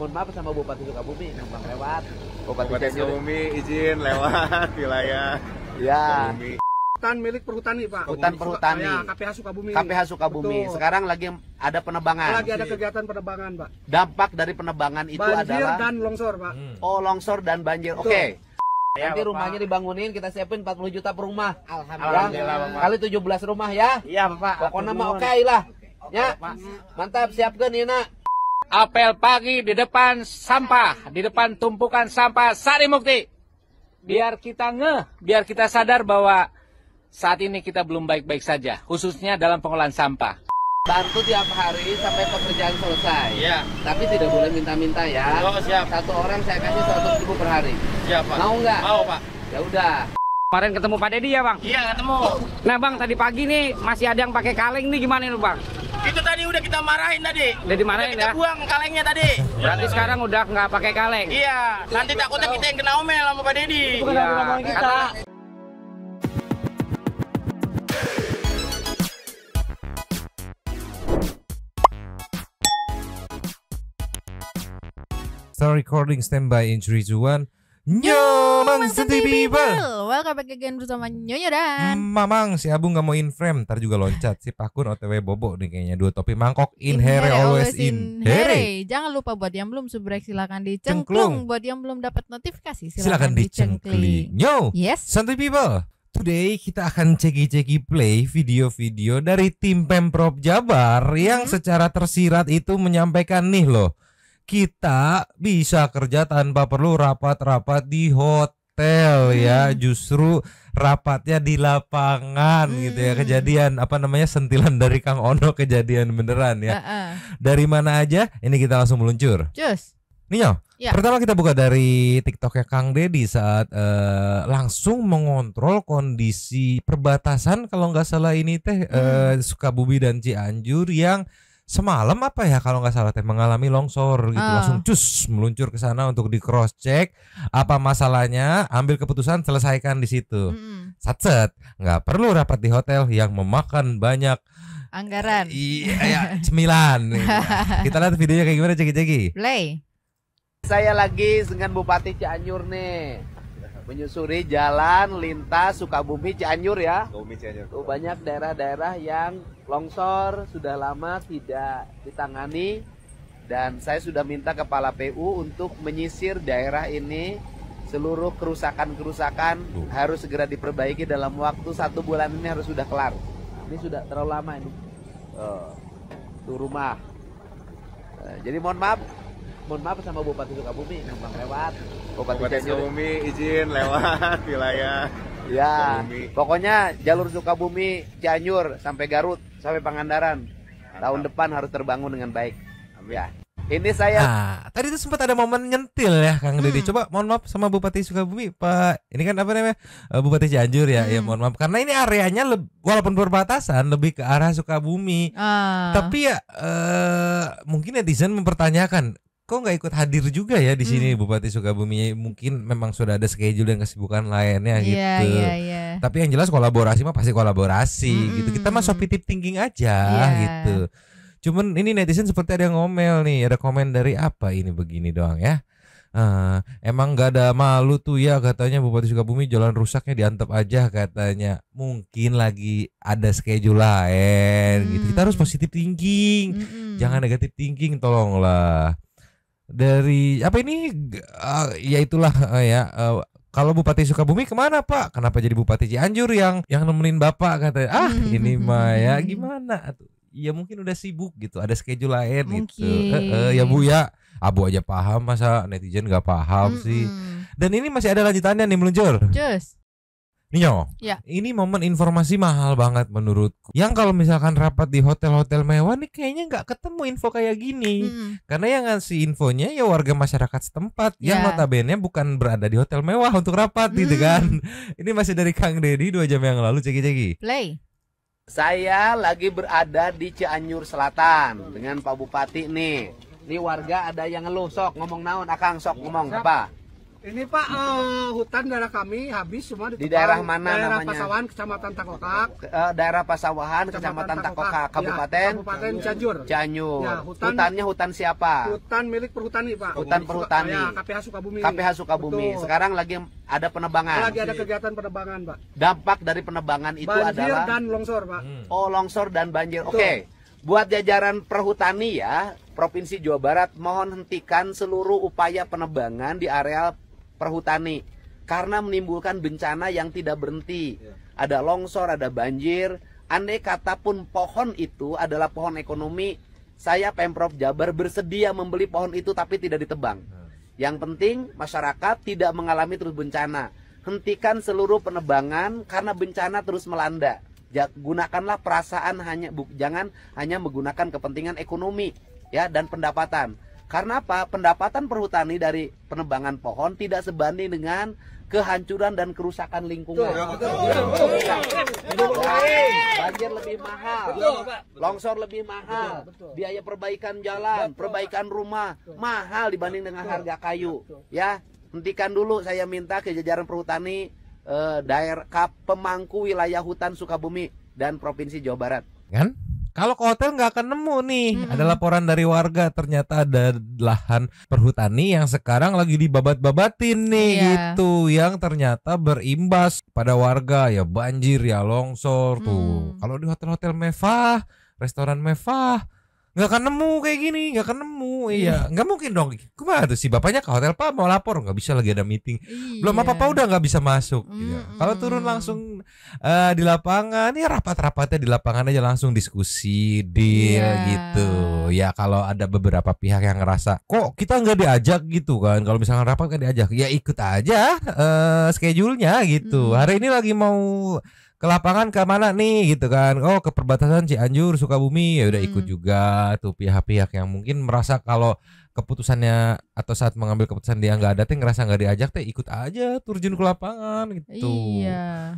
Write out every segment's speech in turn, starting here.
mohon maaf sama Bupati Sukabumi numpang lewat. Bupati Sukabumi izin lewat wilayah ya. Sukabumi. Hutan milik perhutani, Pak. Hutan perhutani. Ya, KPH Sukabumi. KPH Sukabumi. Betul. Sekarang lagi ada penebangan. Lagi ada kegiatan penebangan, Pak. Dampak dari penebangan itu Banjir adalah dan longsor, Pak. oh, longsor dan banjir. Betul. Oke. Ya, Nanti Bapak. rumahnya dibangunin, kita siapin 40 juta per rumah. Alhamdulillah, Bapak. Kali 17 rumah ya. Iya, Bapak. Pokoknya mah oke lah. Ya. Mantap, siapkan ya, Nak. Apel pagi di depan sampah, di depan tumpukan sampah Sari Mukti. Biar kita biar kita sadar bahwa saat ini kita belum baik-baik saja, khususnya dalam pengolahan sampah. Bantu tiap hari sampai pekerjaan selesai. Iya. Tapi tidak boleh minta-minta ya. Oh, siap. Satu orang saya kasih 100.000 per hari. Siap, Pak. Mau nggak? Mau, Pak. Ya udah. Kemarin ketemu Pak Dedi ya, Bang? Iya, ketemu. Nah, Bang, tadi pagi nih masih ada yang pakai kaleng nih, gimana nih, Bang? Itu tadi udah kita marahin tadi. Udah dimarahin Kita ya? buang kalengnya tadi. Berarti sekarang udah nggak pakai kaleng. Iya, nanti takutnya kita yang kena omel sama Pak Dedi. Iya, kata Start recording, standby in 3, 2, 1. Nyomang Santai People. Welcome back again bersama Nyonya dan Mamang, si Abu nggak mau in frame, ntar juga loncat. Si Pakun OTW bobo nih kayaknya. Dua topi mangkok, in here always in here. Jangan lupa buat yang belum subscribe silakan Cengklung. dicengklung. Buat yang belum dapat notifikasi Silakan dicengkling. Yo, Yes. Santai People. Today kita akan ceki-ceki play video-video dari tim Pemprov Jabar yang secara tersirat itu menyampaikan nih loh. Kita bisa kerja tanpa perlu rapat-rapat di hotel ya, justru rapatnya di lapangan gitu ya. Kejadian apa namanya, sentilan dari Kang Ono, kejadian beneran ya. Dari mana aja? Ini kita langsung meluncur. Cus. Nio, Ya. pertama kita buka dari TikToknya Kang Dedi saat langsung mengontrol kondisi perbatasan kalau nggak salah ini teh Sukabumi dan Cianjur yang semalam apa ya kalau nggak salah teh mengalami longsor gitu. Langsung cus meluncur ke sana untuk di cross check apa masalahnya, ambil keputusan, selesaikan di situ. Satset, nggak perlu rapat di hotel yang memakan banyak Anggaran. iya ya, cemilan. Kita lihat videonya kayak gimana, ceki-ceki. Play. Saya lagi dengan Bupati Cianjur nih, menyusuri jalan lintas Sukabumi Cianjur ya. Sukabumi Cianjur. Tuh banyak daerah-daerah yang longsor sudah lama tidak ditangani, dan saya sudah minta Kepala PU untuk menyisir daerah ini. Seluruh kerusakan-kerusakan harus segera diperbaiki dalam waktu 1 bulan ini, harus sudah kelar. Ini sudah terlalu lama ini. Tuh rumah. Jadi mohon maaf sama Bupati Sukabumi numpang lewat. Bupati Sukabumi izin lewat wilayah Ya, Sukabumi. pokoknya jalur Sukabumi, Cianjur sampai Garut, sampai Pangandaran tahun depan harus terbangun dengan baik. Ya. Ini saya Nah, tadi itu sempat ada momen nyentil ya Kang Dedi. Coba mohon maaf sama Bupati Sukabumi, Pak. Ini kan apa namanya? Bupati Cianjur ya. Ya mohon maaf karena ini areanya walaupun perbatasan lebih ke arah Sukabumi. Tapi ya mungkin netizen mempertanyakan, kok nggak ikut hadir juga ya di sini Bupati Sukabumi? Mungkin memang sudah ada schedule dan kesibukan lainnya gitu. Iya. Tapi yang jelas kolaborasi mah pasti kolaborasi gitu. Kita mah positive thinking aja gitu. Cuman ini netizen seperti ada yang ngomel nih, ada komen dari apa ini begini doang ya. Emang gak ada malu tuh ya katanya Bupati Sukabumi, jalan rusaknya diantep aja katanya. Mungkin lagi ada schedule lain gitu. Kita harus positive thinking, jangan negative thinking, tolonglah. Dari apa ini ya itulah kalau Bupati Sukabumi kemana Pak? Kenapa jadi Bupati Cianjur yang nemenin Bapak katanya? Ini mah ya gimana tuh? Ya mungkin udah sibuk gitu, ada schedule lain gitu. Ya Bu ya, Abu aja paham, masa netizen nggak paham sih. Dan ini masih ada lanjutannya nih meluncur. Cus. Nio, Ya. ini momen informasi mahal banget menurutku. Yang kalau misalkan rapat di hotel-hotel mewah nih kayaknya nggak ketemu info kayak gini. Karena yang ngasih infonya ya warga masyarakat setempat yang notabene bukan berada di hotel mewah untuk rapat gitu kan. Ini masih dari Kang Dedi 2 jam yang lalu, ceki-ceki. Play. Saya lagi berada di Cianjur Selatan dengan Pak Bupati nih. Ini warga ada yang ngeluh, sok ngomong naon, Akang sok ngomong apa? Ini Pak, hutan daerah kami habis semua Di daerah mana daerah namanya? Pasawan, Kecamatan Takokak, Daerah Pasawahan, Kecamatan Takokak, Kabupaten Ya, Kabupaten Cianjur. Cianjur. Ya, Hutannya hutan siapa? Hutan milik perhutani Pak. Hutan perhutani. Ya, KPH Sukabumi. KPH Sukabumi. Betul. Sekarang lagi ada penebangan. Lagi ada kegiatan penebangan Pak. Dampak dari penebangan itu Banjir adalah dan longsor Pak. oh longsor dan banjir. Betul. Oke. Buat jajaran perhutani ya, Provinsi Jawa Barat mohon hentikan seluruh upaya penebangan di areal perhutani karena menimbulkan bencana yang tidak berhenti. Ada longsor, ada banjir. Andai kata pun pohon itu adalah pohon ekonomi, saya Pemprov Jabar bersedia membeli pohon itu tapi tidak ditebang. Yang penting masyarakat tidak mengalami terus bencana. Hentikan seluruh penebangan karena bencana terus melanda. Gunakanlah perasaan jangan hanya menggunakan kepentingan ekonomi ya dan pendapatan. Karena apa? Pendapatan perhutani dari penebangan pohon tidak sebanding dengan kehancuran dan kerusakan lingkungan. Banjir lebih mahal, longsor lebih mahal, biaya perbaikan jalan, perbaikan rumah mahal dibanding dengan harga kayu. Ya, hentikan dulu, saya minta ke jajaran perhutani daerah pemangku wilayah hutan Sukabumi dan Provinsi Jawa Barat. Kan? Kalau ke hotel nggak akan nemu nih. Ada laporan dari warga ternyata ada lahan perhutani yang sekarang lagi dibabat-babatin nih gitu, yang ternyata berimbas pada warga ya banjir ya longsor tuh. Kalau di hotel-hotel mewah, restoran mewah nggak akan nemu kayak gini, nggak akan nemu. Iya, nggak mungkin dong. Kemana tuh si bapaknya ke hotel Pak mau lapor nggak bisa lagi ada meeting. Belum apa-apa udah nggak bisa masuk. Gitu. Kalau turun langsung di lapangan, ya rapat-rapatnya di lapangan aja langsung diskusi, deal gitu. Ya kalau ada beberapa pihak yang ngerasa kok kita nggak diajak gitu kan. Kalau misalnya rapat kan diajak, ya ikut aja schedule-nya gitu. Hari ini lagi mau ke lapangan ke mana nih gitu kan, oh ke perbatasan Cianjur Sukabumi, ya udah ikut juga tuh pihak-pihak yang mungkin merasa kalau keputusannya atau saat mengambil keputusan dia nggak ada teh ngerasa nggak diajak teh ikut aja terjun ke lapangan gitu.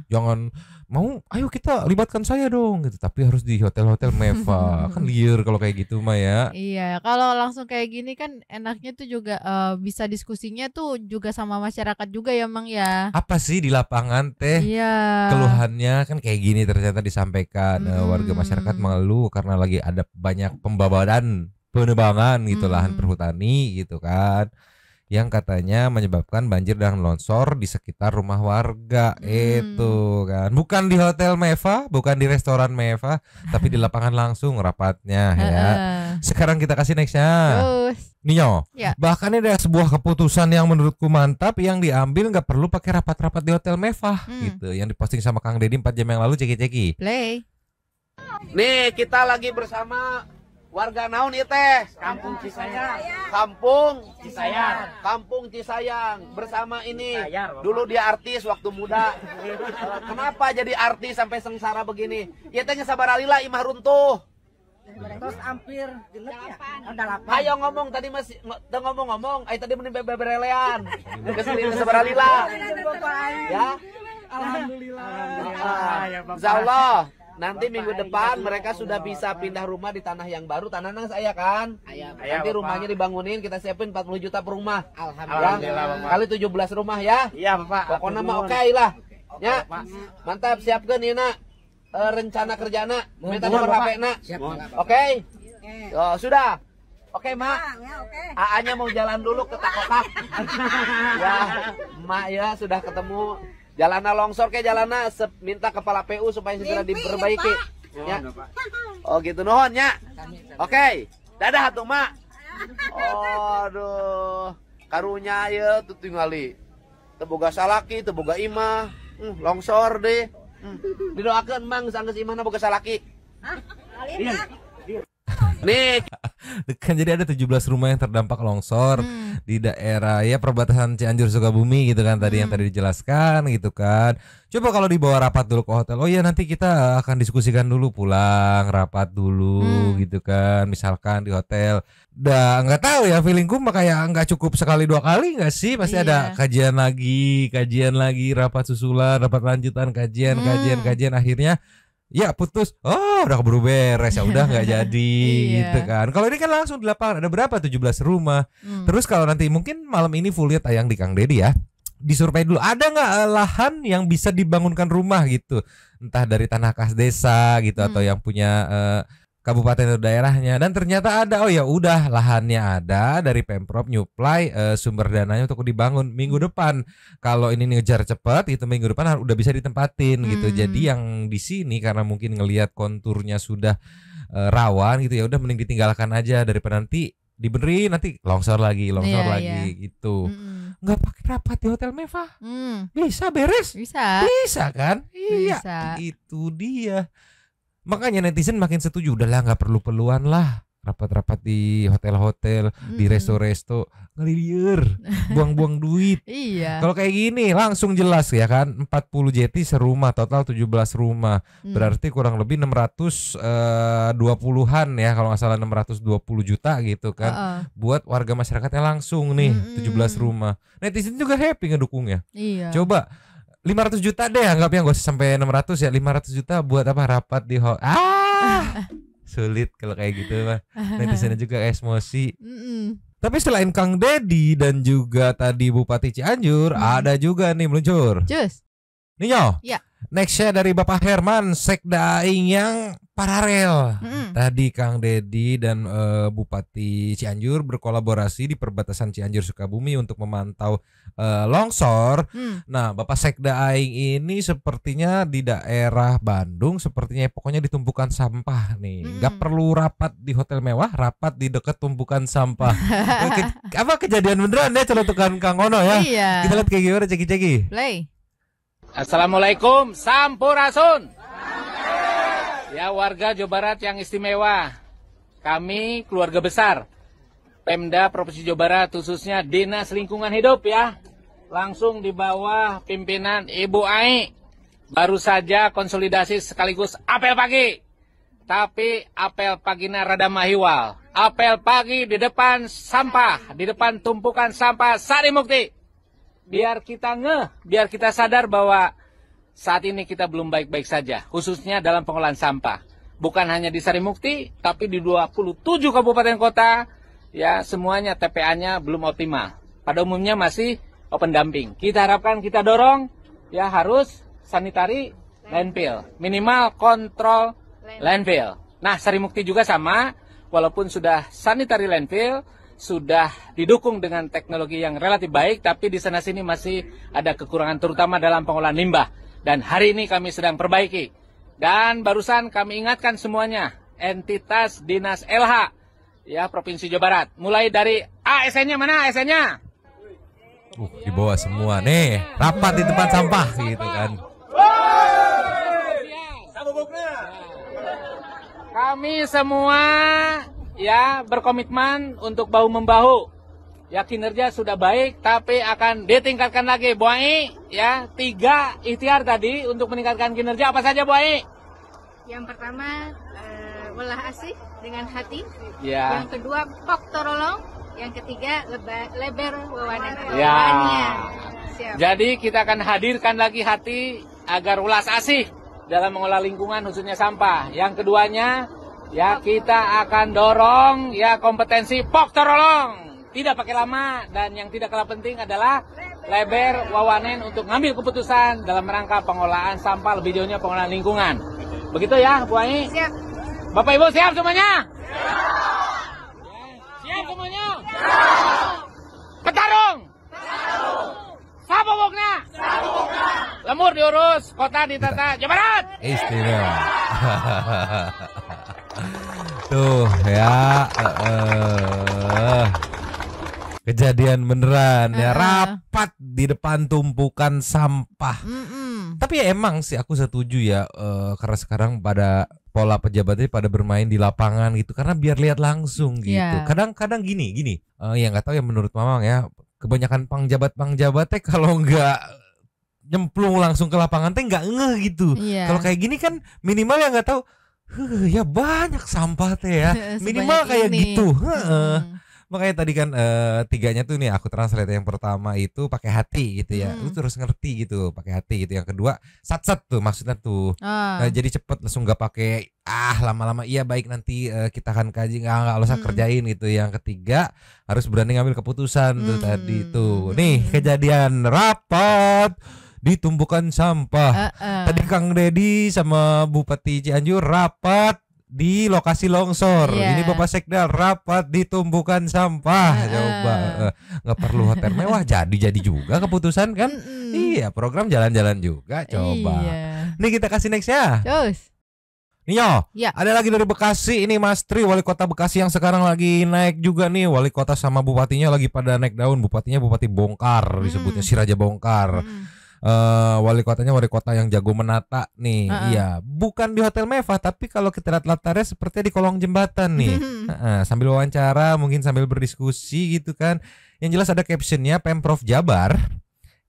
Jangan mau ayo kita libatkan saya dong gitu, tapi harus di hotel-hotel mewah kan liar kalau kayak gitu mah ya. Iya, kalau langsung kayak gini kan enaknya tuh juga bisa diskusinya tuh juga sama masyarakat juga ya Mang ya. Apa sih di lapangan teh keluhannya kan kayak gini ternyata disampaikan warga masyarakat mengeluh karena lagi ada banyak penebangan gitu lahan perhutani gitu kan, yang katanya menyebabkan banjir dan longsor di sekitar rumah warga itu kan, bukan di hotel mewah, bukan di restoran mewah, tapi di lapangan langsung rapatnya ya. Sekarang kita kasih nextnya Nio. Bahkan ada sebuah keputusan yang menurutku mantap yang diambil nggak perlu pakai rapat-rapat di hotel mewah gitu, yang diposting sama Kang Deddy 4 jam yang lalu. Ceki-ceki play. Nih kita lagi bersama warga naon ieu teh? Kampung Cisayang. Kampung Cisayang bersama ini. Dulu dia artis waktu muda. Kenapa jadi artis sampai sengsara begini? Ieu teh sabaralila imah runtuh. Terus hampir genep ya. Ayo ngomong tadi masih ngomong. Ayo tadi mending beberelean. Kesini sabaralila. Ya. Alhamdulillah. Insyaallah nanti minggu depan mereka sudah bisa pindah rumah di tanah yang baru. Tanah nang saya kan. Nanti rumahnya dibangunin, kita siapin 40 juta per rumah. Alhamdulillah. Kali 17 rumah ya. Iya Bapak. Pokoknya mah oke lah. Ya. Mantap, siapkan ini nak rencana kerjana. Minta nomor HP nak. Oke. Oh, sudah. Oke, Mak. AA-nya mau jalan dulu ke Takokak. Ya, Mak ya sudah ketemu. Jalana longsor ke jalana minta kepala PU supaya segera diperbaiki. Ya. Oh gitu nuhun nya. Oke. Dadah atuh Mak. Aduh. Karunya ya tuh tingali. Teu boga salaki, teu boga imah. Longsor deh. Didoakeun Mang sanggeus imahna boga salaki. Nih kan jadi ada 17 rumah yang terdampak longsor di daerah ya perbatasan Cianjur Sukabumi gitu kan, tadi yang tadi dijelaskan gitu kan. Coba kalau dibawa rapat dulu ke hotel, oh ya nanti kita akan diskusikan dulu pulang rapat dulu gitu kan, misalkan di hotel. Udah nggak tahu ya, feelingku mah kayak nggak cukup sekali 2 kali nggak sih, pasti ada kajian lagi, rapat susulan, rapat lanjutan, kajian akhirnya ya putus, oh udah keburu beres ya udah nggak jadi Iya. gitu kan. Kalau ini kan langsung di lapangan ada berapa 17 rumah. Terus kalau nanti mungkin malam ini full tayang di Kang Dedi ya, disurvei dulu ada nggak lahan yang bisa dibangunkan rumah gitu, entah dari tanah kas desa gitu atau yang punya kabupaten atau daerahnya, dan ternyata ada. Oh ya udah, lahannya ada, dari Pemprov nyuplai sumber dananya untuk dibangun minggu depan. Kalau ini ngejar cepat itu minggu depan udah bisa ditempatin gitu. Jadi yang di sini karena mungkin ngelihat konturnya sudah rawan gitu, ya udah mending ditinggalkan aja daripada nanti diberi nanti longsor lagi gitu. Nggak pakai rapat di hotel mewah. Bisa beres. Bisa kan? Iya. Bisa. Itu dia. Makanya netizen makin setuju, udahlah nggak perlu-perluan lah rapat-rapat di hotel-hotel, di resto-resto, ngelilir, buang-buang duit. Iya. Kalau kayak gini langsung jelas ya kan, 40 jeti serumah, total 17 rumah. Berarti kurang lebih 620-an ya, kalau nggak salah 620 juta gitu kan. Buat warga masyarakatnya langsung nih, 17 rumah. Netizen juga happy ngedukungnya. Iya. Coba 500 juta deh anggapnya, gak usah sampai 600 ya, 500 juta buat apa, rapat di sulit kalau kayak gitu mah. Netizennya juga emosi. Tapi selain Kang Dedi dan juga tadi Bupati Cianjur, ada juga nih meluncur. Cus. Ninyo. Ya. Nextnya dari Bapak Herman, Sekda Aing yang paralel. Tadi Kang Dedi dan Bupati Cianjur berkolaborasi di perbatasan Cianjur Sukabumi untuk memantau longsor. Nah, Bapak Sekda Aing ini sepertinya di daerah Bandung, sepertinya pokoknya di tumpukan sampah nih. Nggak perlu rapat di hotel mewah, rapat di dekat tumpukan sampah. Apa kejadian beneran ya celotukan Kang Ono ya? Iya. Kita lihat kayak gimana, ceki-ceki. Play. Assalamualaikum, Sampurasun. Ya, warga Jawa Barat yang istimewa. Kami keluarga besar Pemda Provinsi Jawa Barat, khususnya Dinas Lingkungan Hidup ya, langsung di bawah pimpinan Ibu Ai. Baru saja konsolidasi sekaligus apel pagi. Tapi apel paginya rada mahiwal. Apel pagi di depan sampah, di depan tumpukan sampah Sari Mukti. Biar kita biar kita sadar bahwa saat ini kita belum baik-baik saja, khususnya dalam pengolahan sampah. Bukan hanya di Sari Mukti, tapi di 27 kabupaten kota, ya semuanya TPA-nya belum optimal. Pada umumnya masih open dumping. Kita harapkan, kita dorong, ya harus sanitary landfill, minimal kontrol landfill. Nah, Sari Mukti juga sama, walaupun sudah sanitary landfill, sudah didukung dengan teknologi yang relatif baik, tapi di sana sini masih ada kekurangan terutama dalam pengolahan limbah. Dan hari ini kami sedang perbaiki. Dan barusan kami ingatkan semuanya, entitas Dinas LH ya Provinsi Jawa Barat. Mulai dari ASN-nya mana ASN-nya? Di bawah semua nih, rapat di tempat sampah gitu kan. Kami semua ya berkomitmen untuk bahu membahu. Ya kinerja sudah baik, tapi akan ditingkatkan lagi, Bu Ai. Ya 3 ikhtiar tadi untuk meningkatkan kinerja apa saja, Bu Ai? Yang pertama welah asih dengan hati. Ya. Yang kedua pok torolong. Yang ketiga leber wewanan. Ya. Siap. Jadi kita akan hadirkan lagi hati agar ulas asih dalam mengolah lingkungan khususnya sampah. Yang keduanya ya kita akan dorong ya kompetensi pok torolong. Tidak pakai lama, dan yang tidak kalah penting adalah leber wawanen untuk ngambil keputusan dalam rangka pengolahan sampah, lebih jauhnya pengolahan lingkungan. Begitu ya, Bu Ai? Siap. Bapak Ibu siap semuanya? Siap semuanya? Petarung? Sabobokna? Lemur diurus, kota ditata, Jawa Barat. Istimewa. Tuh ya, kejadian beneran ya, rapat di depan tumpukan sampah. Tapi ya emang sih aku setuju ya, karena sekarang pada pola pejabatnya pada bermain di lapangan gitu, karena biar lihat langsung gitu. Kadang-kadang gini, ya nggak tahu ya menurut Mamang ya, kebanyakan pangjabat teh kalau nggak nyemplung langsung ke lapangan teh nggak ngeh gitu. Kalau kayak gini kan minimal ya nggak tahu, ya banyak sampah teh ya, minimal kayak ini. gitu. Makanya tadi kan tiganya tuh nih aku translate, yang pertama itu pakai hati gitu ya. Lu terus ngerti gitu, pakai hati gitu. Yang kedua sat-sat tuh maksudnya tuh. Jadi cepet langsung nggak pakai lama-lama iya baik nanti kita akan kaji, nggak usah kerjain gitu. Yang ketiga harus berani ngambil keputusan tuh tadi tuh. Nih kejadian rapat ditumpukan sampah. Tadi Kang Deddy sama Bupati Cianjur rapat di lokasi longsor. Ini Bapak Sekda rapat ditumpukan sampah. Coba nggak perlu hotel mewah, jadi juga keputusan kan. Iya, program jalan-jalan juga. Coba. Nih kita kasih next ya. Terus. Nio, ada lagi dari Bekasi. Ini Mas Tri, wali kota Bekasi yang sekarang lagi naik juga nih. Wali kota sama bupatinya lagi pada naik daun. Bupatinya Bupati Bongkar, disebutnya si Raja Bongkar. Wali kotanya wali kota yang jago menata nih. Iya, bukan di hotel mewah, tapi kalau kita lihat latarnya seperti di kolong jembatan nih. Sambil wawancara, mungkin sambil berdiskusi gitu kan. Yang jelas ada captionnya, Pemprov Jabar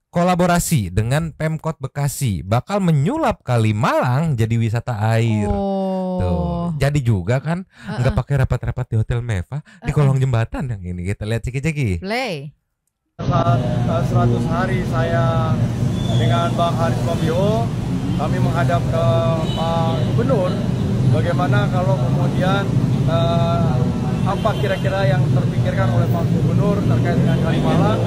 kolaborasi dengan Pemkot Bekasi bakal menyulap Kalimalang jadi wisata air. Tuh, jadi juga kan nggak pakai rapat-rapat di hotel mewah, di kolong jembatan yang ini. Kita lihat ceki-ceki. Play. Saat 100 hari saya dengan Bang Haris Pambio, kami menghadap ke Pak Gubernur bagaimana kalau kemudian apa kira-kira yang terpikirkan oleh Pak Gubernur terkait dengan Kalimalang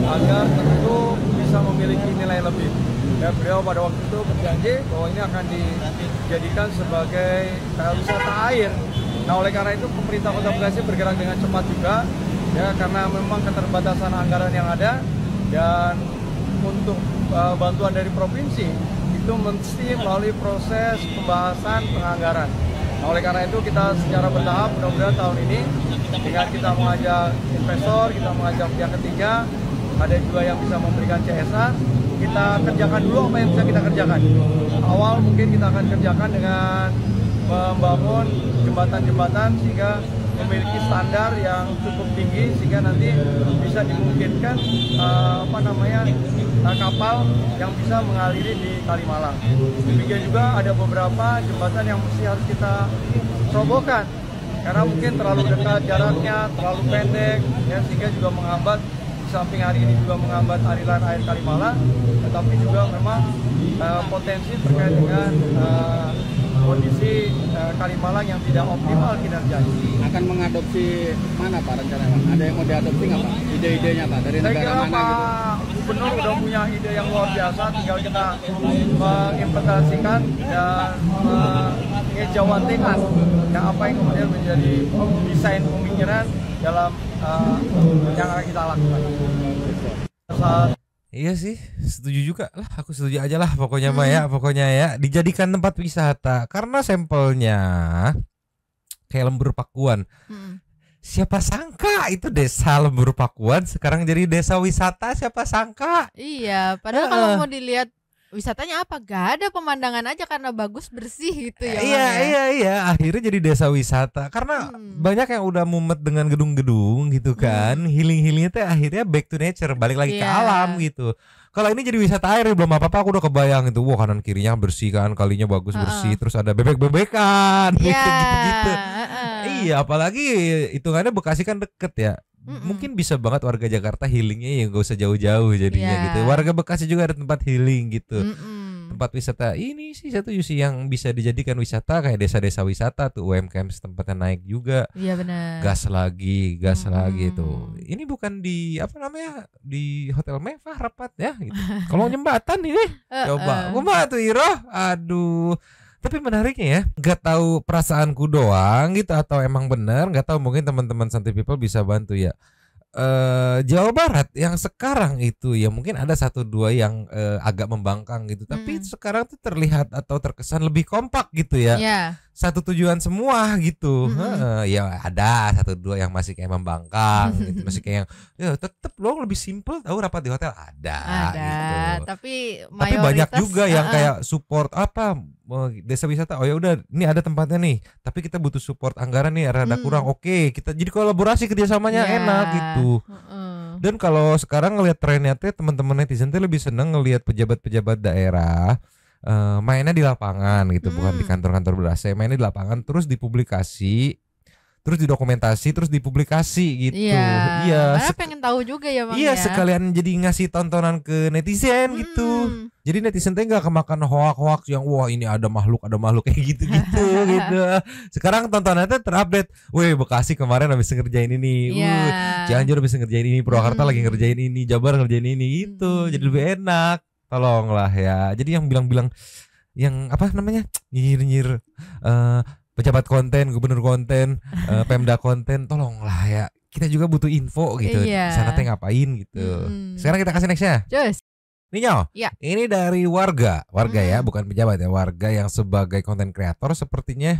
agar tentu bisa memiliki nilai lebih. Ya, beliau pada waktu itu berjanji bahwa ini akan dijadikan sebagai wisata air. Nah, oleh karena itu pemerintah Kota Bekasi bergerak dengan cepat juga, ya, karena memang keterbatasan anggaran yang ada, dan untuk bantuan dari provinsi itu mesti melalui proses pembahasan penganggaran. Nah, oleh karena itu kita secara bertahap mudah-mudahan tahun ini dengan kita mengajak investor, kita mengajak pihak ketiga, ada juga yang bisa memberikan CSA, kita kerjakan dulu apa yang bisa kita kerjakan. Awal mungkin kita akan kerjakan dengan membangun jembatan-jembatan sehingga memiliki standar yang cukup tinggi sehingga nanti bisa dimungkinkan kapal yang bisa mengaliri di Kalimalang. Demikian juga ada beberapa jembatan yang mesti harus kita robohkan karena mungkin terlalu dekat jaraknya, terlalu pendek, ya, sehingga juga menghambat, di samping hari ini juga menghambat aliran air Kalimalang, tetapi juga memang potensi terkait dengan kondisi Kalimalang yang tidak optimal kinerjanya. Akan mengadopsi mana Pak rencananya? Ada yang mau diadopsi nggak Pak? Ide-idenya Pak dari Saya negara kira mana Pak gitu? Gubernur udah punya ide yang luar biasa, tinggal kita mengimplementasikan dan mengejawantkan apa yang kemudian menjadi desain pemikiran dalam yang akan kita lakukan. Iya sih, setuju juga lah. Aku setuju aja lah pokoknya mah ya, pokoknya ya dijadikan tempat wisata karena sampelnya kayak Lembur Pakuan. Siapa sangka itu desa Lembur Pakuan sekarang jadi desa wisata, siapa sangka? Iya, padahal kalau mau dilihat wisatanya apa? Gak ada, pemandangan aja karena bagus, bersih gitu ya. Iya, akhirnya jadi desa wisata karena banyak yang udah mumet dengan gedung-gedung gitu kan. Healing-healingnya tuh akhirnya back to nature, balik lagi ke alam gitu. Kalau ini jadi wisata air belum apa-apa, aku udah kebayang itu. Wah, kanan kirinya bersih kan, kalinya bagus bersih, terus ada bebek-bebekan gitu-gitu. Iya, apalagi hitungannya Bekasi kan deket ya. Mungkin bisa banget warga Jakarta healingnya ya gak usah jauh-jauh jadinya gitu. Warga Bekasi juga ada tempat healing gitu. Tempat wisata ini sih satu sih yang bisa dijadikan wisata kayak desa-desa wisata tuh, UMKM tempatnya naik juga. Iya benar. Gas lagi tuh. Ini bukan di di hotel mewah rapat ya gitu. Kalau jembatan ini coba kumaha tuh Iro. Aduh. Tapi menariknya ya, nggak tahu perasaanku doang gitu atau emang bener, nggak tahu, mungkin teman-teman Santai People bisa bantu ya. Jawa Barat yang sekarang itu ya mungkin ada satu dua yang agak membangkang gitu, tapi sekarang tuh terlihat atau terkesan lebih kompak gitu ya. Satu tujuan semua gitu. Ya ada satu dua yang masih kayak membangkang gitu, masih kayak yang ya tetep dong lebih simple, tahu rapat di hotel ada gitu. Tapi banyak juga yang kayak support desa wisata. Oh ya udah, ini ada tempatnya nih, tapi kita butuh support anggaran nih, rada kurang. Oke, kita jadi kolaborasi kerjasamanya enak gitu. Dan kalau sekarang ngelihat trennya tuh teman-teman netizen tuh lebih seneng ngelihat pejabat-pejabat daerah mainnya di lapangan gitu, bukan di kantor-kantor berasa, mainnya di lapangan terus dipublikasi, terus didokumentasi, terus dipublikasi gitu. Iya. Karena pengen tahu juga ya Bang. Iya, ya. sekalian jadi ngasih tontonan ke netizen gitu. Jadi netizen teh nggak kemakan hoak-hoak yang wah ini ada makhluk kayak gitu-gitu gitu. Sekarang tontonannya terupdate. Weh, Bekasi kemarin habis ngerjain ini. Cianjur habis ngerjain ini, Purwakarta lagi ngerjain ini, Jabar ngerjain ini gitu. Jadi lebih enak. Tolonglah ya. Jadi yang bilang-bilang yang apa namanya? Nyinyir pejabat konten, gubernur konten, Pemda konten, tolonglah ya. Kita juga butuh info gitu. Sana teh ngapain gitu. Sekarang kita kasih nextnya. Cus. Ninyo, Ya. ini dari warga ya, bukan pejabat ya, warga yang sebagai konten kreator sepertinya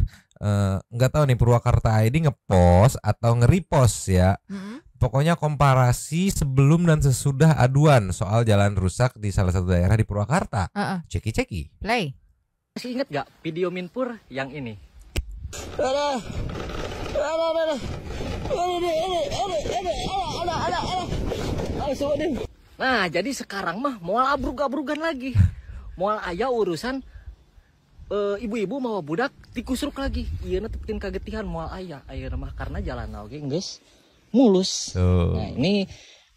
nggak tahu nih Purwakarta ID ngepost atau nge-repost ya. Pokoknya komparasi sebelum dan sesudah aduan soal jalan rusak di salah satu daerah di Purwakarta. Ceki. Play. Masih inget gak video Minpur yang ini? Nah, jadi sekarang mah moal abrug-abrugan lagi. Moal aya urusan ibu-ibu mau budak tikusruk lagi. Iya tepetin kagetihan moal aya. Ayeuna mah karena jalan oge geus mulus. Nah, ini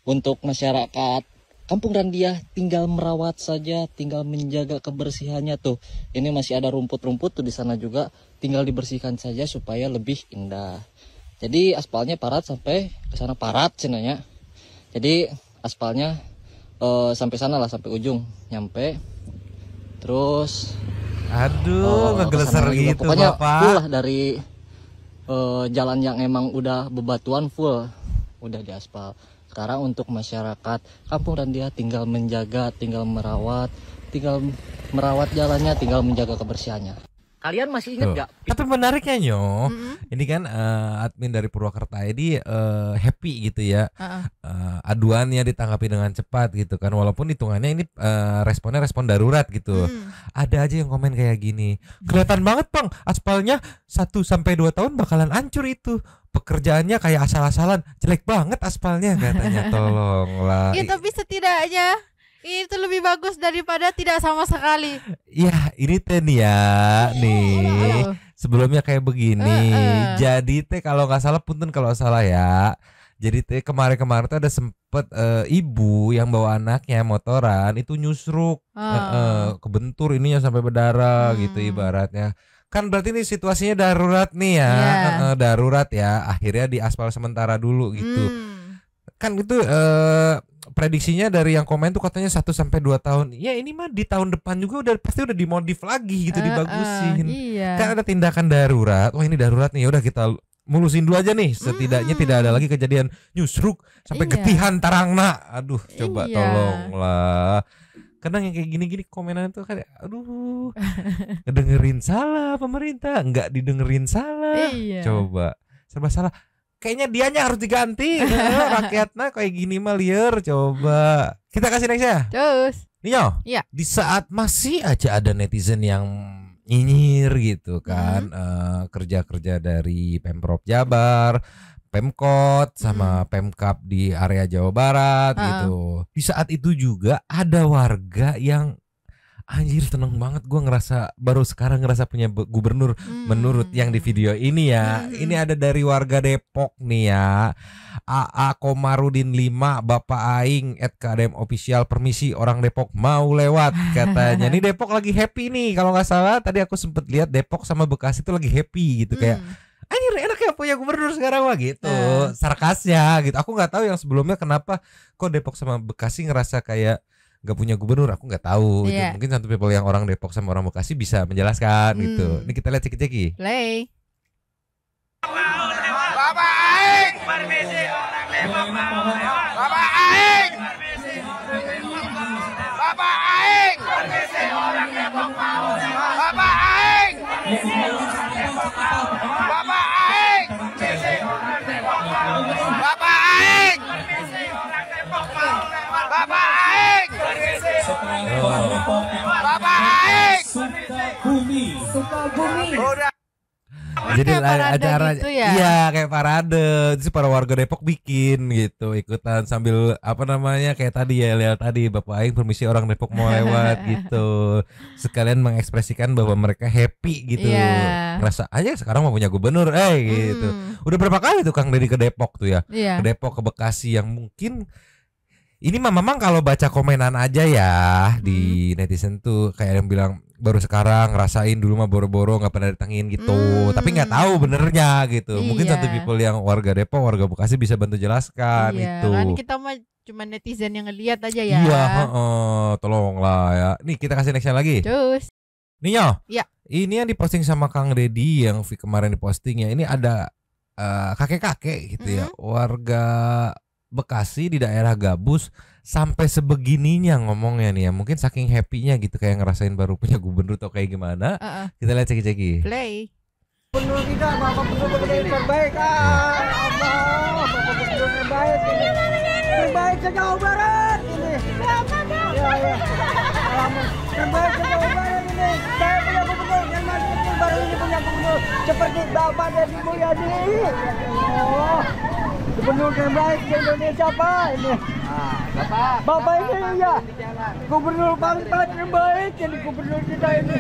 untuk masyarakat Kampung Randiah tinggal merawat saja, tinggal menjaga kebersihannya tuh. Ini masih ada rumput-rumput tuh di sana juga, tinggal dibersihkan saja supaya lebih indah. Jadi aspalnya parat sampai ke sana parat cenanya. Jadi aspalnya sampai sana lah, sampai ujung nyampe. Terus ngegeleser gitu pokoknya Bapak. full lah dari jalan yang emang udah bebatuan full udah diaspal. Sekarang untuk masyarakat Kampung Randiah tinggal menjaga, tinggal merawat jalannya, tinggal menjaga kebersihannya. Kalian masih ingat gak? Tapi menariknya Nyo, ini kan admin dari Purwakarta ID happy gitu ya. Aduannya ditanggapi dengan cepat gitu kan, walaupun hitungannya ini responnya respon darurat gitu. Ada aja yang komen kayak gini, kelihatan banget Bang, aspalnya 1-2 tahun bakalan hancur itu. Pekerjaannya kayak asal-asalan, jelek banget aspalnya katanya. Tolonglah. Ya tapi setidaknya itu lebih bagus daripada tidak sama sekali. Ya ini teh nih ya nih sebelumnya kayak begini. Jadi teh kalau nggak salah, punten kalau salah ya. Jadi teh kemarin-kemarin tuh ada sempet ibu yang bawa anaknya motoran itu nyusruk, kebentur ininya sampai berdarah gitu ibaratnya. Kan berarti ini situasinya darurat nih ya, darurat ya. Akhirnya diaspal sementara dulu gitu. Kan itu prediksinya dari yang komen tuh katanya 1-2 tahun. Ya ini mah di tahun depan juga pasti udah dimodif lagi gitu, dibagusin. Kan ada tindakan darurat. Wah ini darurat nih, udah kita mulusin dulu aja nih. Setidaknya tidak ada lagi kejadian nyusruk sampai getihan tarangna. Aduh, coba tolonglah. Kadang yang kayak gini-gini komenan tuh kayak aduh, ngedengerin salah pemerintah, nggak didengerin salah. Coba serba salah. Kayaknya dianya harus diganti. Rakyatnya kayak gini mah liar. Coba kita kasih next ya. Terus Ninyo, di saat masih aja ada netizen yang nyinyir gitu kan, kerja-kerja dari Pemprov Jabar, Pemkot sama Pemkap di area Jawa Barat gitu. Di saat itu juga ada warga yang anjir seneng banget, gue baru sekarang ngerasa punya gubernur menurut yang di video ini ya. Ini ada dari warga Depok nih ya. AA Komarudin 5 Bapak Aing @KDM official, permisi orang Depok mau lewat katanya. Nih Depok lagi happy nih, kalau nggak salah tadi aku sempet lihat Depok sama Bekasi itu lagi happy gitu kayak anjir enak ya punya gubernur sekarang wah gitu. Sarkasnya gitu. Aku nggak tahu yang sebelumnya kenapa kok Depok sama Bekasi ngerasa kayak nggak punya gubernur, aku nggak tahu gitu. Mungkin satu people yang orang Depok sama orang Bekasi bisa menjelaskan gitu. Ini kita lihat ceki-ceki. Play. Bapak Aing, permisi orang Depok mau lewat. Bapak Aing, Bapak Aing, permisi orang Depok mau lewat. Bapak Aing, Bapak Aing, permisi orang Depok mau lewat. Bapak Aing, permisi orang Depok mau lewat. Bapak Aing, permisi orang Depok mau lewat. Bapak Aing, Sukabumi. udah. Jadi kayak parade acara gitu ya? Iya, kayak parade. Terus para warga Depok bikin gitu, ikutan sambil apa namanya kayak tadi ya, lihat tadi Bapak Aing permisi orang Depok mau lewat gitu. Sekalian mengekspresikan bahwa mereka happy gitu. Iya. Ngerasa aja sekarang mau punya gubernur gitu. Udah berapa kali tuh Kang Deddy ke Depok tuh ya? Iya. Ke Depok, ke Bekasi yang mungkin ini memang kalau baca komenan aja ya di netizen tuh kayak yang bilang baru sekarang ngerasain, dulu mah boro-boro nggak pernah datengin gitu. Tapi nggak tahu benernya gitu. Mungkin satu people yang warga Depok, warga Bekasi bisa bantu jelaskan itu. Kan kita mah cuma netizen yang ngeliat aja ya. Iya, tolonglah ya. Nih kita kasih nextnya lagi. Terus. Ninyo. Iya. Ini yang diposting sama Kang Deddy yang kemarin diposting ya. Ini ada kakek-kakek gitu ya, warga Bekasi di daerah Gabus sampai sebegininya ngomongnya nih ya. Mungkin saking happy-nya gitu kayak ngerasain baru punya gubernur atau kayak gimana. Kita lihat ceki-ceki. Play. Gubernur kita, Bapak Gubernur terbaik. Allah, Bapak Gubernur terbaik ini. Terbaik se-Jawa Barat ini. Ya. Terbaik se-Jawa Barat ini. Saya punya gubernur yang masih kecil baru ini punya gubernur seperti Bapak Deddy Mulyadi. Oh. Gubernur terbaik di Indonesia Pak ini. Bapak ini ya. Gubernur bangsa terbaik jadi gubernur kita ini.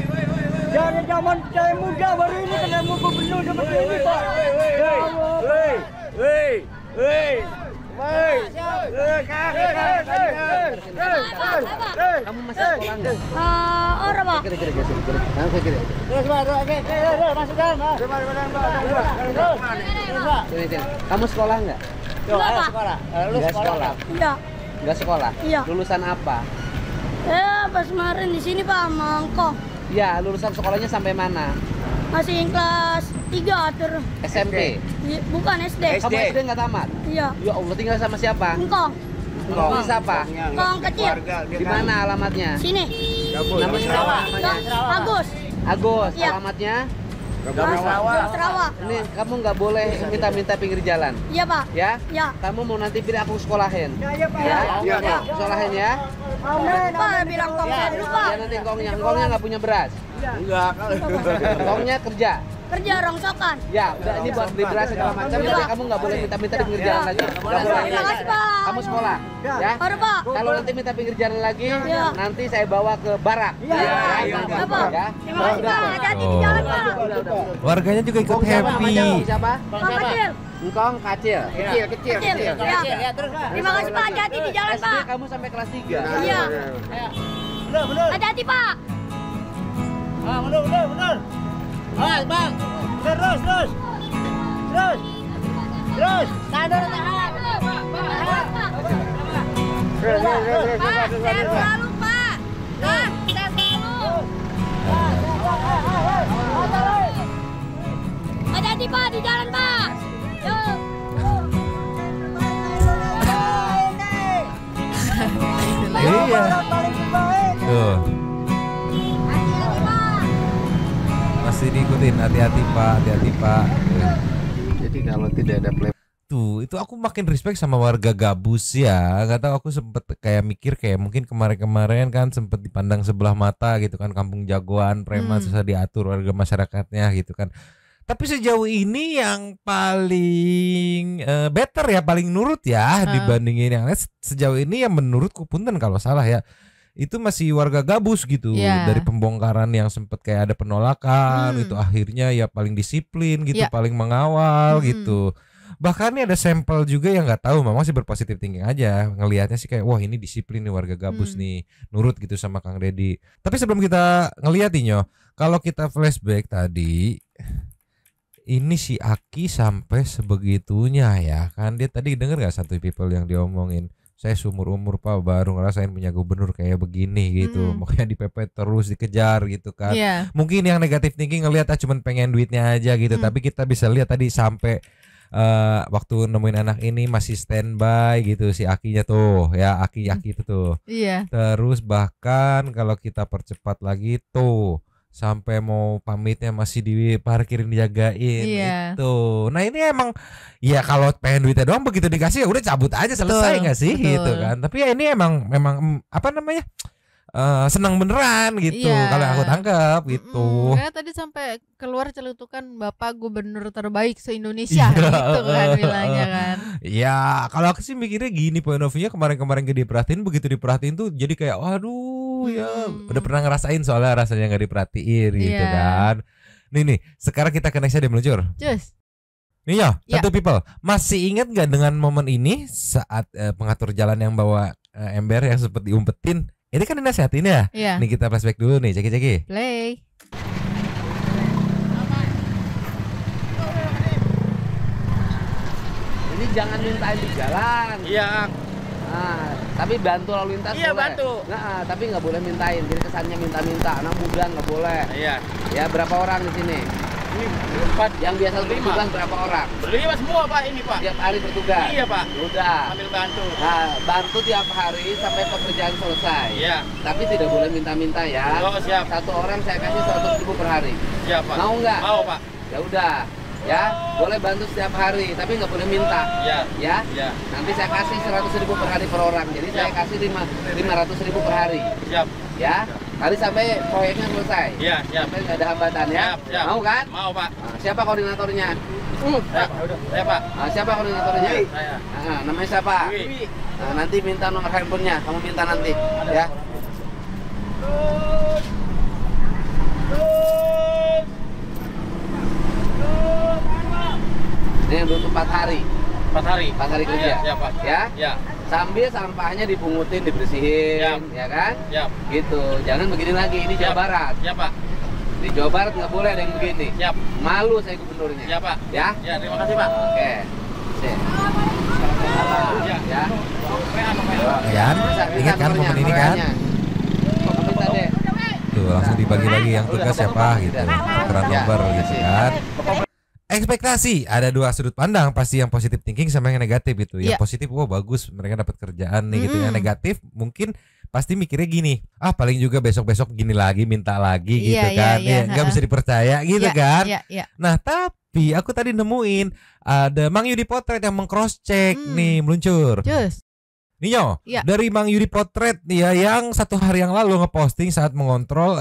Dari zaman saya muda baru ini ketemu gubernur seperti ini Pak. Kamu masih sekolah nggak? Orang Pak. Kamu sekolah nggak? Enggak, Pak. Nggak sekolah. Iya. Nggak sekolah? Iya. Lulusan apa? Ya, pas kemarin di sini Pak, Mangkok. Ya, lulusan sekolahnya sampai mana? Masih kelas 3 terus. SMP? Bukan SD. Kamu SD nggak tamat? Iya. Ya Allah, tinggal sama siapa? Engkong. Engkong siapa? Engkong kecil. Di mana alamatnya? Sini. Namanya Agus. Agus, Iya. alamatnya? Sarawak. Ini kamu nggak boleh minta-minta pinggir jalan. Iya Pak. Ya? Ya. Kamu mau nanti pilih aku sekolahin. Iya Pak. Ya? Sekolahin ya? Lupa bilang kong saya lupa. Ya nanti engkongnya nggak punya beras. Enggak. Engkongnya kerja. Kerja rongsokan. Ya, udah ini buat beli beras segala macam. Iya. Tapi kamu nggak boleh minta-minta di pinggir jalan lagi. Nggak boleh. Terima kasih Pak. Kamu sekolah, ya? Baru Pak. Kalau nanti minta pinggir jalan lagi, Iya. nanti saya bawa ke barak. Iya. Apa? Ya. Terima kasih Pak. Hati-hati di jalan Pak. Warganya juga ikut happy. Siapa? Kong kecil. Engkong kecil. Kecil. Ya. Terima kasih Pak. Hati-hati di jalan SD Pak. kamu sampai kelas 3. Iya. Hati-hati Pak. Benar. Awas Bang. Terus. Tahan. Pak, sehat selalu Pak. Nah, sehat selalu. Hati-hati Pak di jalan Pak. Yuk. Iya. Tuh. Masih diikutin, hati-hati Pak. Jadi kalau tidak ada play Tuh, itu aku makin respect sama warga Gabus ya. Gak tahu, aku sempet kayak mikir kayak mungkin kemarin-kemarin kan sempet dipandang sebelah mata gitu kan, kampung jagoan, preman susah diatur warga masyarakatnya gitu kan. Tapi sejauh ini yang paling better ya, paling nurut ya dibandingin yang lain. Sejauh ini yang menurutku, punten kalau salah ya, itu masih warga Gabus gitu. Dari pembongkaran yang sempet kayak ada penolakan itu akhirnya ya paling disiplin gitu, paling mengawal gitu. Bahkan nih ada sampel juga yang nggak tahu, memang sih berpositif thinking aja, ngelihatnya sih kayak wah ini disiplin nih warga Gabus nih, nurut gitu sama Kang Deddy. Tapi sebelum kita ngeliatinnya, kalau kita flashback tadi, ini si Aki sampai sebegitunya ya kan, dia tadi denger nggak satu people yang diomongin, saya seumur-umur Pak baru ngerasain punya gubernur kayak begini gitu, makanya dipepet terus, dikejar gitu kan. Mungkin yang negatif thinking ngelihat cuman pengen duitnya aja gitu, tapi kita bisa lihat tadi sampai waktu nemuin anak ini masih standby gitu si Akinya tuh ya, Aki itu tuh. Terus bahkan kalau kita percepat lagi tuh sampai mau pamitnya masih diparkirin, dijagain gitu. Nah ini emang ya kalau pengen duitnya doang begitu dikasih ya udah cabut aja, selesai nggak sih gitu kan. Tapi ya ini emang apa namanya, senang beneran gitu. Kalau aku tangkap gitu. Karena tadi sampai keluar celetukan Bapak Gubernur terbaik se-Indonesia gitu kan bilangnya kan. Ya kalau aku sih mikirnya gini, point of view-nya kemarin-kemarin gak diperhatiin, begitu diperhatiin tuh jadi kayak waduh ya udah pernah ngerasain soalnya rasanya gak diperhatiin gitu kan. Nih sekarang kita ke nextnya deh meluncur. Cus. Nih ya, satu people masih ingat gak dengan momen ini saat pengatur jalan yang bawa ember yang sempat diumpetin? Ini kan dinasihatin ya. Nih kita flashback dulu nih, ceki. Play. Ini jangan mintain di jalan. Iya. Nah, tapi bantu lalu lintas boleh. Bantu. Nah, tapi nggak boleh mintain. Jadi kesannya minta-minta. Anak muda nggak boleh. Iya. Ya berapa orang di sini? Ini 4. Yang biasa bertugas berapa orang? Berlima semua Pak ini Pak. Tiap hari bertugas. Iya Pak. Udah. Ambil bantu. Nah, bantu tiap hari sampai pekerjaan selesai. Iya. Tapi tidak boleh minta-minta ya. Oh, siap. Satu orang saya kasih 100.000 per hari. Siap Pak. Mau nggak? Mau Pak. Ya udah. Ya, boleh bantu setiap hari, tapi nggak boleh minta. Ya. Ya. Nanti saya kasih 100.000 per hari per orang. Jadi saya kasih 500.000 per hari. Siap. Ya. Hari sampai proyeknya selesai. Iya, siap. Sampai nggak ada hambatan ya. Siap. Mau kan? Mau Pak. Nah, siapa koordinatornya? Saya Pak. Nah, siapa koordinatornya? Saya. Nah, namanya siapa? Nah, nanti minta nomor handphonenya. Kamu minta nanti. Ya. Ini untuk 4 hari. 4 hari. 4 hari kerja. Iya, Pak. Ya. Ya. Sambil sampahnya dipungutin, dibersihin, ya kan? Siap. Gitu. Jangan begini lagi. Ini Jawa Barat. Siap, Pak. Di Jawa Barat nggak boleh ada yang begini. Siap. Malu saya gubernurnya. Siap, Pak. Ya. Ya, terima kasih, Pak. Oke. Sip. Ya. Kan? Ingat kan momen ini kan? Minta deh. Tuh langsung dibagi-bagi yang tugas siapa gitu. Tukeran nomor gitu kan. Ekspektasi ada dua sudut pandang, pasti yang positif thinking sama yang negatif itu. Yang positif, wah bagus mereka dapat kerjaan nih gitu. Yang negatif mungkin pasti mikirnya gini, paling juga besok-besok gini lagi, minta lagi gitu kan. Nggak bisa dipercaya gitu kan. Nah tapi aku tadi nemuin ada Mang Yudi Potret yang meng-cross check nih meluncur. Nio, dari Mang Yudi Potret ya yang 1 hari yang lalu ngeposting saat mengontrol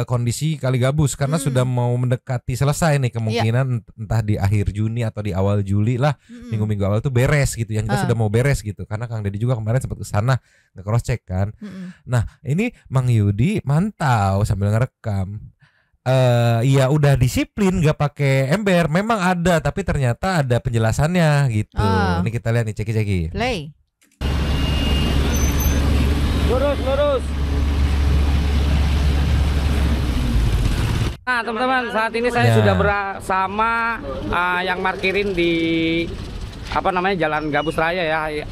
kondisi Kali Gabus karena sudah mau mendekati selesai nih kemungkinan entah di akhir Juni atau di awal Juli lah, minggu-minggu awal tuh beres gitu. Yang kita sudah mau beres gitu karena Kang Deddy juga kemarin sempat ke sana nge-cross check kan. Nah, ini Mang Yudi mantau sambil ngerekam. Ya udah disiplin gak pakai ember, memang ada tapi ternyata ada penjelasannya gitu. Ini kita lihat nih, ceki-ceki. Play. Lurus. Nah teman-teman, saat ini saya sudah bersama yang markirin di Jalan Gabus Raya ya,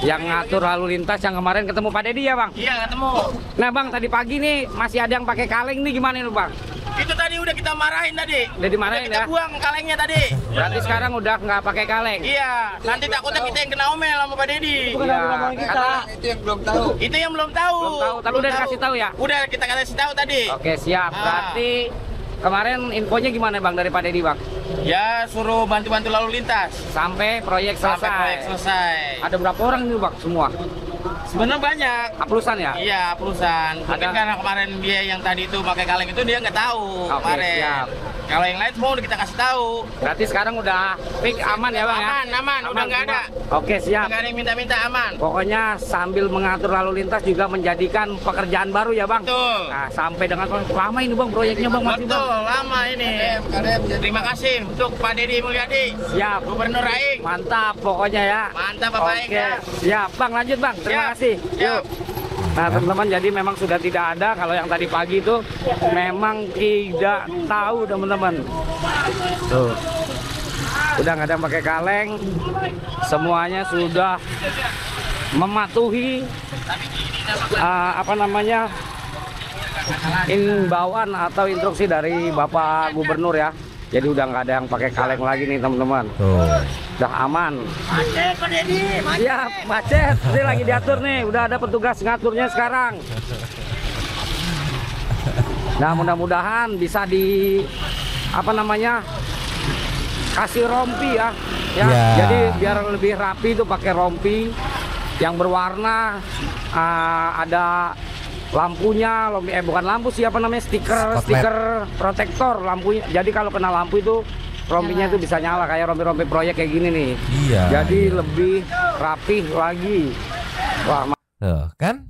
yang ngatur lalu lintas yang kemarin ketemu Pak Deddy ya Bang? Iya ketemu. Nah Bang, tadi pagi nih masih ada yang pakai kaleng nih, gimana nih Bang? Itu tadi udah kita marahin tadi. Udah dimarahin kita ya? Buang kalengnya tadi. Berarti sekarang udah nggak pakai kaleng? Iya, nanti takutnya kita yang kena omel sama Pak Deddy. Iya, karena itu yang belum tahu. Itu yang belum tahu. Tapi udah dikasih tahu ya? Udah kita kasih tahu tadi. Oke siap, berarti kemarin infonya gimana Bang dari Pak Deddy Bang? Ya suruh bantu-bantu lalu lintas sampai proyek selesai. Ada berapa orang nih Bang semua? Sebenarnya banyak. Aplusan ya? Iya, aplusan. Mungkin karena kemarin dia yang tadi itu pakai kaleng itu dia nggak tahu kemarin. Siap. Kalau yang lain semua udah kita kasih tahu. Berarti sekarang udah fix aman ya Bang ya? Aman, udah nggak ada. Oke siap. Nggak ada yang minta-minta, aman. Pokoknya sambil mengatur lalu lintas juga menjadikan pekerjaan baru ya Bang? Betul. Nah sampai dengan lama ini Bang proyeknya Bang masih Bang? Betul, lama ini. Terima kasih untuk Pak Deddy Mulyadi. Siap. Gubernur Aing. Mantap pokoknya ya. Mantap Bapak Aing ya. Siap Bang, lanjut Bang. Terima kasih. Yuk. Nah teman-teman, jadi memang sudah tidak ada. Kalau yang tadi pagi itu memang tidak tahu teman-teman. Tuh, udah nggak ada yang pakai kaleng. Semuanya sudah mematuhi imbauan atau instruksi dari Bapak Gubernur ya. Jadi udah nggak ada yang pakai kaleng lagi nih teman-teman. Udah aman. Macet Pak Deddy, macet. Siap, macet. Ini lagi diatur nih. Udah ada petugas ngaturnya sekarang. Nah mudah-mudahan bisa kasih rompi ya. Jadi biar lebih rapi tuh pakai rompi yang berwarna ada lampunya, bukan lampu sih, apa namanya, stiker protektor lampunya. Jadi kalau kena lampu itu rompinya itu bisa nyala kayak rompi-rompi proyek kayak gini nih. Iya. Jadi lebih rapih lagi. Wah, kan?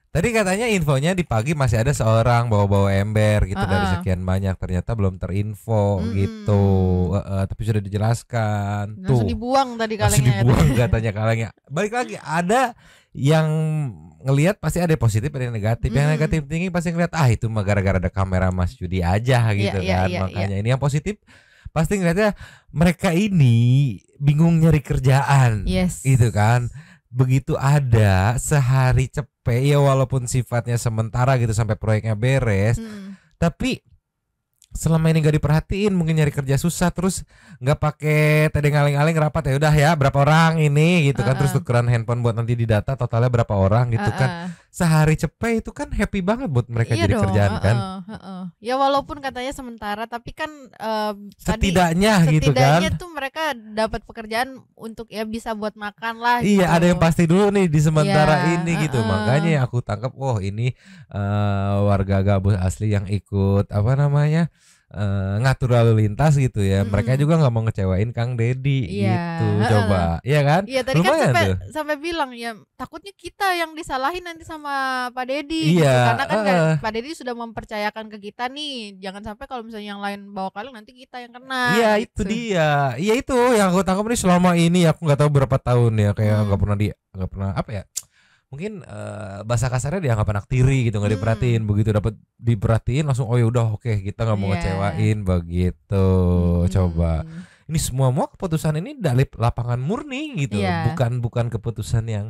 Tadi katanya infonya di pagi masih ada seorang bawa-bawa ember gitu dari sekian banyak, ternyata belum terinfo gitu. Tapi sudah dijelaskan. Langsung dibuang tadi kalengnya. Langsung dibuang katanya kalengnya. Balik lagi, ada yang ngelihat pasti ada yang positif, ada yang negatif. Yang negatif tinggi pasti ngelihat itu mah gara-gara ada kamera Mas Judi aja gitu kan. Makanya ini yang positif pasti ngelihatnya mereka ini bingung nyari kerjaan. Gitu kan. Begitu ada sehari cepet ya, walaupun sifatnya sementara gitu sampai proyeknya beres, tapi selama ini gak diperhatiin, mungkin nyari kerja susah, terus nggak pakai tadi ngaling-aling rapat, ya udah ya berapa orang ini gitu kan, terus tukeran handphone buat nanti di data totalnya berapa orang gitu kan. Sehari cepet itu kan happy banget buat mereka jadi kerjaan kan. Ya walaupun katanya sementara, tapi kan setidaknya gitu kan. Setidaknya tuh mereka dapat pekerjaan untuk ya bisa buat makan lah. Iya, gitu. ada yang pasti dulu nih di sementara ini gitu. Makanya aku tangkap, ini warga Gabus asli yang ikut apa namanya, ngatur lalu lintas gitu ya. Mereka juga nggak mau ngecewain Kang Dedi gitu. Coba, iya kan? Iya, tadi lumayan kan sampai bilang ya takutnya kita yang disalahin nanti sama Pak Dedi. Iya, gitu. Karena kan Pak Dedi sudah mempercayakan ke kita nih, jangan sampai kalau misalnya yang lain bawa kaleng nanti kita yang kena. Iya, gitu. itu dia. Iya, itu yang aku tangkap nih selama ini. Aku nggak tahu berapa tahun ya, kayak nggak pernah apa ya, mungkin bahasa kasarnya dianggap anak tiri gitu, nggak diperhatiin. Begitu dapat diperhatiin langsung ya udah oke, kita nggak mau ngecewain begitu. Coba ini semua keputusan ini dari lapangan murni gitu, bukan keputusan yang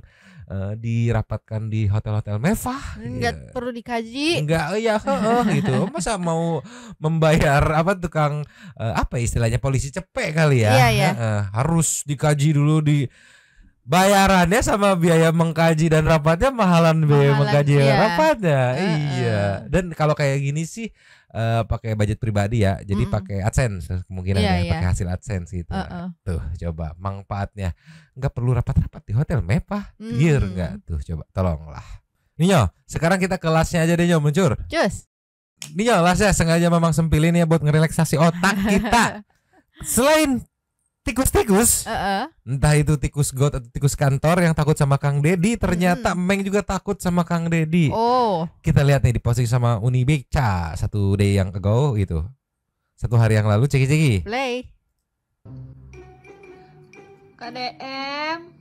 dirapatkan di hotel-hotel mewah. Enggak perlu dikaji. Enggak, gitu. Masa mau membayar tukang apa istilahnya, polisi cepek kali ya? Harus dikaji dulu di bayarannya sama biaya mengkaji dan rapatnya mahalan biaya mengkaji rapatnya. Iya. Dan kalau kayak gini sih pakai budget pribadi ya. Jadi pakai AdSense kemungkinan pakai hasil AdSense gitu. Tuh, coba manfaatnya. Enggak perlu rapat-rapat di hotel mewah. Gear enggak tuh, coba tolonglah. Ninyo, sekarang kita kelasnya aja deh, Nyo, mencur. Cus. Ninyo, kelasnya sengaja memang sempilin ya buat ngerelaksasi otak kita. Selain tikus-tikus, entah itu tikus got atau tikus kantor yang takut sama Kang Dedi, ternyata Meng juga takut sama Kang Dedi. Kita lihat nih di posting sama Unibeca 1 day yang ago gitu, 1 hari yang lalu. Ceki-ceki play. KDM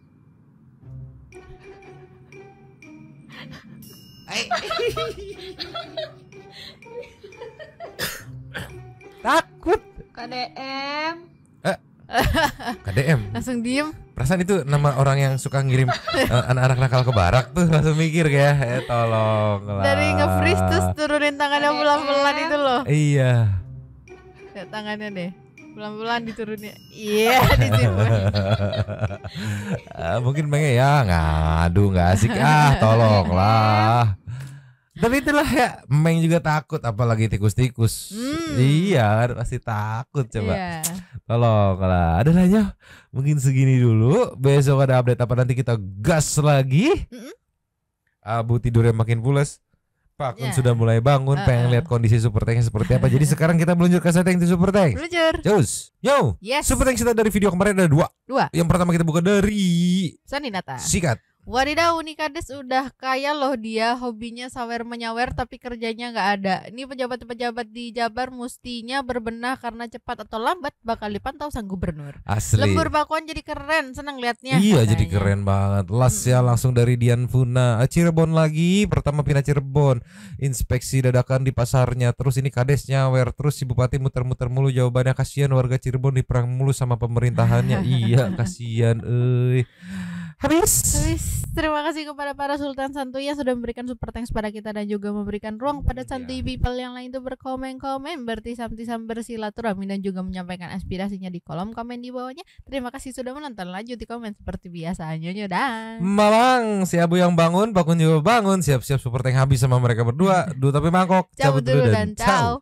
takut. KDM KDM langsung diem. Perasaan itu nama orang yang suka ngirim anak-anak nakal ke barak tuh, langsung mikir kayak tolong lah. Dari nge-freeze terus turunin tangannya pelan-pelan itu loh. Iya. Lihat tangannya deh, pelan-pelan diturunin. Iya, disimpan. Mungkin pengen ya ngadu, nggak asik tolonglah. Tapi itulah ya, Meng juga takut, apalagi tikus-tikus. Iya, pasti takut. Coba tolonglah. Ada nanya, mungkin segini dulu. Besok ada update apa nanti kita gas lagi. Abu tidurnya makin pulas. Pak Kun sudah mulai bangun, pengen lihat kondisi Super Tanknya seperti apa. Jadi sekarang kita meluncur ke setting di Super Tank. Cus, yo. Super Tank kita dari video kemarin ada 2. Yang pertama kita buka dari Saninata. Sikat. Wadidaw, nih Kades udah kaya loh dia, hobinya sawer menyawer tapi kerjanya nggak ada. Ini pejabat-pejabat di Jabar mestinya berbenah karena cepat atau lambat bakal dipantau sang gubernur. Asli. Lembur bakwan jadi keren, senang liatnya. Iya, jadi keren banget. Ya langsung dari Dian Funa. Cirebon lagi, pertama pindah Cirebon. Inspeksi dadakan di pasarnya. Terus ini Kades nyawer. Terus si Bupati muter-muter mulu, jawabannya kasihan warga Cirebon diperang mulu sama pemerintahannya. Iya, kasihan Habis. Terima kasih kepada para Sultan Santuy yang sudah memberikan super thanks pada kita dan juga memberikan ruang pada Santuy people yang lain itu berkomen-komen, bertisam-tisam, bersilaturahmi dan juga menyampaikan aspirasinya di kolom komen di bawahnya. Terima kasih sudah menonton. Lanjut di komen seperti biasanya dan Malang, si Abu yang bangun, Pak Kun juga bangun. Siap-siap super thanks habis sama mereka berdua. Duh tapi mangkok. Cabut dulu dan ciao.